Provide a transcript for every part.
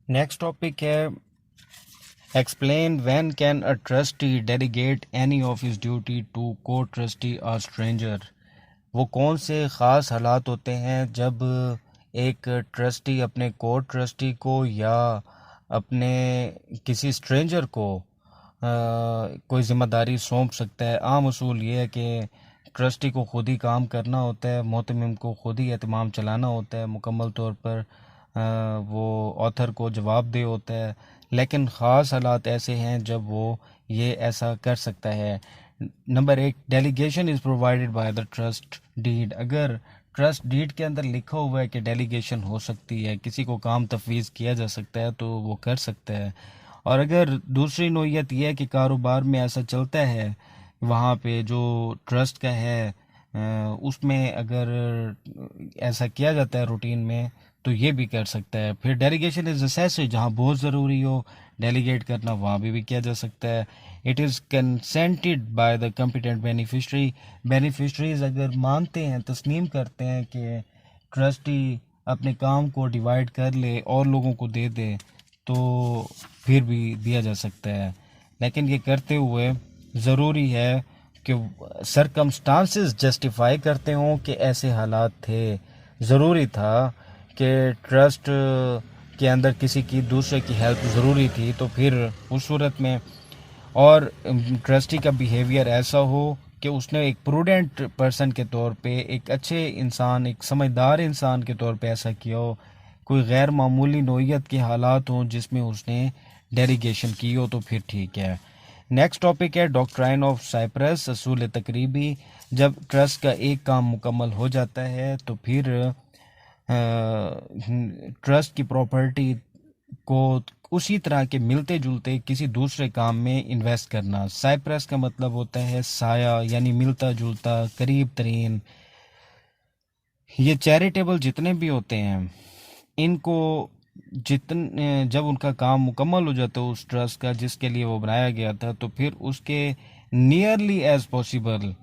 Next topic है explain when can a trustee delegate any of his duty to co trustee और stranger. वो कौन से ख़ास हालात होते हैं जब एक ट्रस्टी अपने को ट्रस्टी को या अपने किसी स्ट्रेंजर को कोई ज़िम्मेदारी सौंप सकता है। आम असूल ये है कि ट्रस्टी को ख़ुद ही काम करना होता है, मोहतमिम को ख़ुद ही एहतमाम चलाना होता है, मुकम्मल तौर पर वो ऑथर को जवाबदेह होता है। लेकिन ख़ास हालात ऐसे हैं जब वो ये ऐसा कर सकता है। Number 1, delegation is provided by the trust deed. अगर ट्रस्ट डीड के अंदर लिखा हुआ है कि डेलीगेशन हो सकती है, किसी को काम तफवीज़ किया जा सकता है, तो वो कर सकता है। और अगर दूसरी नोयत यह है कि कारोबार में ऐसा चलता है, वहाँ पे जो ट्रस्ट का है उसमें अगर ऐसा किया जाता है रूटीन में, तो ये भी कर सकता है। फिर डेलीगेशन इज़ नेसेसरी, जहाँ बहुत ज़रूरी हो डेलीगेट करना, वहाँ भी किया जा सकता है। It is consented by the competent beneficiary. Beneficiaries अगर मानते हैं, तस्लीम करते हैं कि ट्रस्टी अपने काम को डिवाइड कर ले और लोगों को दे दे, तो फिर भी दिया जा सकता है। लेकिन ये करते हुए ज़रूरी है कि सरकमस्टांसेस जस्टिफाई करते हों कि ऐसे हालात थे, ज़रूरी था कि ट्रस्ट के अंदर किसी की दूसरे की हेल्प ज़रूरी थी, तो फिर उस सूरत में और ट्रस्टी का बिहेवियर ऐसा हो कि उसने एक प्रूडेंट पर्सन के तौर पे, एक अच्छे इंसान, एक समझदार इंसान के तौर पे ऐसा किया हो। कोई गैर मामूली नोयत के हालात हों जिसमें उसने डेलीगेशन की हो, तो फिर ठीक है। नेक्स्ट टॉपिक है डॉक्ट्राइन ऑफ साइप्रस, असूल तकरीबी। जब ट्रस्ट का एक काम मुकम्मल हो जाता है तो फिर ट्रस्ट की प्रॉपर्टी को उसी तरह के मिलते जुलते किसी दूसरे काम में इन्वेस्ट करना। साइप्रस का मतलब होता है साया, यानी मिलता जुलता, करीब तरीन। ये चैरिटेबल जितने भी होते हैं, इनको जितने जब उनका काम मुकम्मल हो जाता है उस ट्रस्ट का जिसके लिए वो बनाया गया था, तो फिर उसके नियरली एज पॉसिबल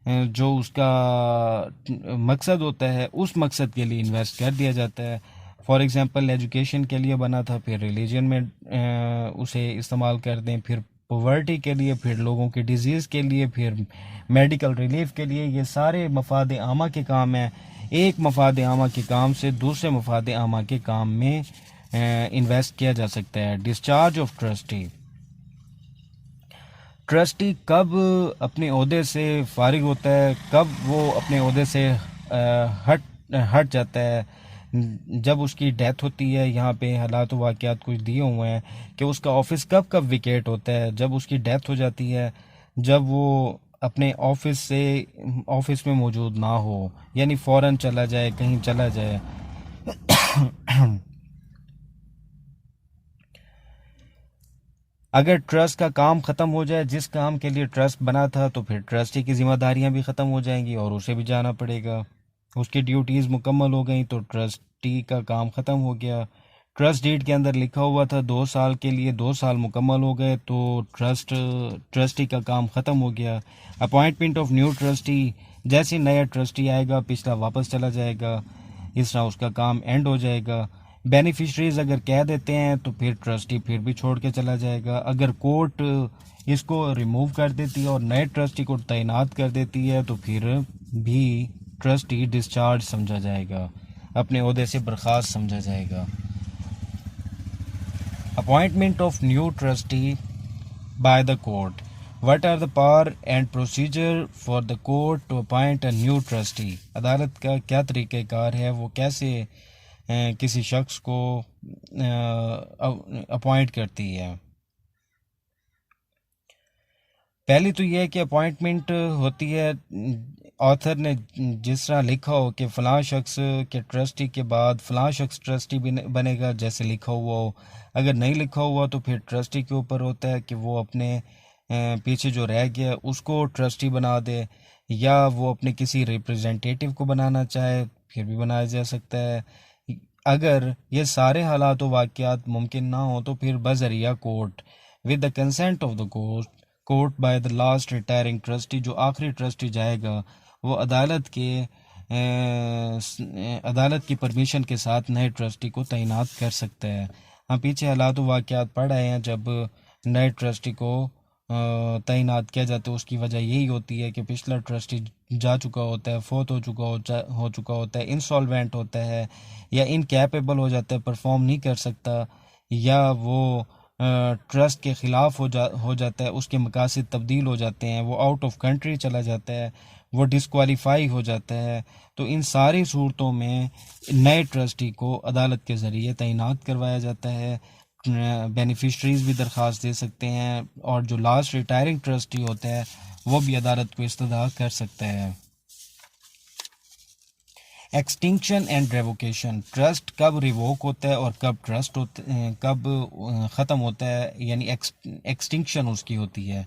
जो उसका मकसद होता है, उस मकसद के लिए इन्वेस्ट कर दिया जाता है। फॉर एग्जांपल एजुकेशन के लिए बना था, फिर रिलीजन में उसे इस्तेमाल कर दें, फिर पॉवर्टी के लिए, फिर लोगों की डिजीज़ के लिए, फिर मेडिकल रिलीफ के लिए। ये सारे मफाद आमा के काम हैं। एक मफाद आमा के काम से दूसरे मफाद आमा के काम में इन्वेस्ट किया जा सकता है। Discharge of trustee. ट्रस्टी कब अपने ओहदे से फारिग होता है, कब वो अपने ओहदे से हट हट जाता है? जब उसकी डेथ होती है। यहाँ पे हालात वाक़यात कुछ दिए हुए हैं कि उसका ऑफिस कब कब विकेट होता है। जब उसकी डेथ हो जाती है, जब वो अपने ऑफिस से ऑफिस में मौजूद ना हो, यानी फ़ौरन चला जाए, कहीं चला जाए। अगर ट्रस्ट का काम ख़त्म हो जाए, जिस काम के लिए ट्रस्ट बना था, तो फिर ट्रस्टी की जिम्मेदारियां भी ख़त्म हो जाएंगी और उसे भी जाना पड़ेगा। उसकी ड्यूटीज़ मुकम्मल हो गई तो ट्रस्टी का काम ख़त्म हो गया। ट्रस्ट डीड के अंदर लिखा हुआ था 2 साल के लिए, 2 साल मुकम्मल हो गए तो ट्रस्टी का काम ख़त्म हो गया। अपॉइंटमेंट ऑफ न्यू ट्रस्टी, जैसे नया ट्रस्टी आएगा पिछला वापस चला जाएगा, इस तरह उसका काम एंड हो जाएगा। बेनिफिशरीज अगर कह देते हैं तो फिर ट्रस्टी फिर भी छोड़ के चला जाएगा। अगर कोर्ट इसको रिमूव कर देती है और नए ट्रस्टी को तैनात कर देती है, तो फिर भी ट्रस्टी डिस्चार्ज समझा जाएगा, अपने ओहदे से बर्खास्त समझा जाएगा। Appointment of new trustee by the court. What are the power and procedure for the court to appoint a new trustee? अदालत का क्या तरीक़ेकार है, वो कैसे किसी शख्स को अपॉइंट करती है। पहली तो यह है कि अपॉइंटमेंट होती है, ऑथर ने जिस तरह लिखा हो कि फ़लाँ शख्स के ट्रस्टी के बाद फ़लाँ शख्स ट्रस्टी बनेगा, जैसे लिखा हुआ हो। अगर नहीं लिखा हुआ तो फिर ट्रस्टी के ऊपर होता है कि वो अपने पीछे जो रह गया उसको ट्रस्टी बना दे, या वो अपने किसी रिप्रेजेंटेटिव को बनाना चाहे फिर भी बनाया जा सकता है। अगर ये सारे हालात व वाक़यात मुमकिन ना हो तो फिर बज़रिया court, with the consent of the court by the last retiring trustee, जो आखिरी ट्रस्टी जाएगा वो अदालत की परमिशन के साथ नए ट्रस्टी को तैनात कर सकता है। हम पीछे हालात व वाक़यात पढ़ आए हैं। जब नए ट्रस्टी को तैनात किया जाता है, उसकी वजह यही होती है कि पिछला ट्रस्टी जा चुका होता है, फोत हो चुका होता है, इंसॉल्वेंट होता है या इनकैपेबल हो जाता है, परफॉर्म नहीं कर सकता, या वो ट्रस्ट के ख़िलाफ़ हो जाता है, उसके मकासद तब्दील हो जाते हैं, वो आउट ऑफ कंट्री चला जाता है, वो डिस्क्वालीफाई हो जाता है। तो इन सारी सूरतों में नए ट्रस्टी को अदालत के ज़रिए तैनात करवाया जाता है। बेनिफिशरीज भी दरख्वास्त दे सकते हैं, और जो लास्ट रिटायरिंग ट्रस्टी होता है वो भी अदालत को इस्तदा कर सकता है। एक्सटिंक्शन एंड रेवोकेशन, ट्रस्ट कब रिवोक होता है और कब ख़त्म होता है, यानी एक्सटिंक्शन उसकी होती है।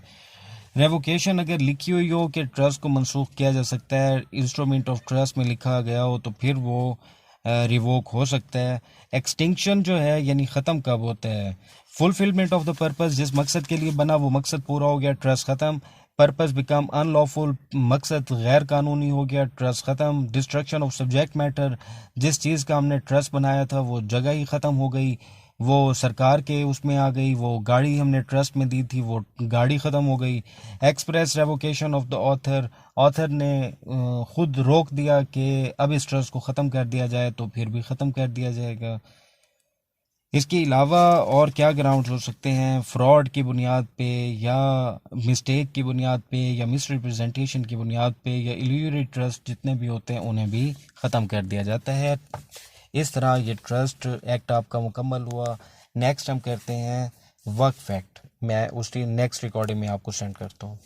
रेवोकेशन अगर लिखी हुई हो कि ट्रस्ट को मनसूख किया जा सकता है, इंस्ट्रूमेंट ऑफ ट्रस्ट में लिखा गया हो, तो फिर वो रिवोक हो सकता है। एक्सटिंक्शन जो है यानी ख़त्म कब होता है, फुलफिलमेंट ऑफ द पर्पस, जिस मकसद के लिए बना वो मकसद पूरा हो गया, ट्रस्ट ख़त्म। पर्पस बिकम अनलॉफुल, मकसद गैर कानूनी हो गया, ट्रस्ट ख़त्म। डिस्ट्रक्शन ऑफ सब्जेक्ट मैटर, जिस चीज़ का हमने ट्रस्ट बनाया था वो जगह ही ख़त्म हो गई, वो सरकार के उसमें आ गई, वो गाड़ी हमने ट्रस्ट में दी थी वो गाड़ी ख़त्म हो गई। Express revocation of the author, author ने ख़ुद रोक दिया कि अब इस ट्रस्ट को ख़त्म कर दिया जाए, तो फिर भी ख़त्म कर दिया जाएगा। इसके अलावा और क्या ग्राउंड्स हो सकते हैं, फ्रॉड की बुनियाद पे, या मिस्टेक की बुनियाद पे, या मिस रिप्रेजेंटेशन की बुनियाद पे, या इल्यूरी ट्रस्ट जितने भी होते हैं उन्हें भी ख़त्म कर दिया जाता है। इस तरह ये ट्रस्ट एक्ट आपका मुकम्मल हुआ। नेक्स्ट हम करते हैं वक्फ एक्ट। मैं उसकी नेक्स्ट रिकॉर्डिंग में आपको सेंड करता हूँ।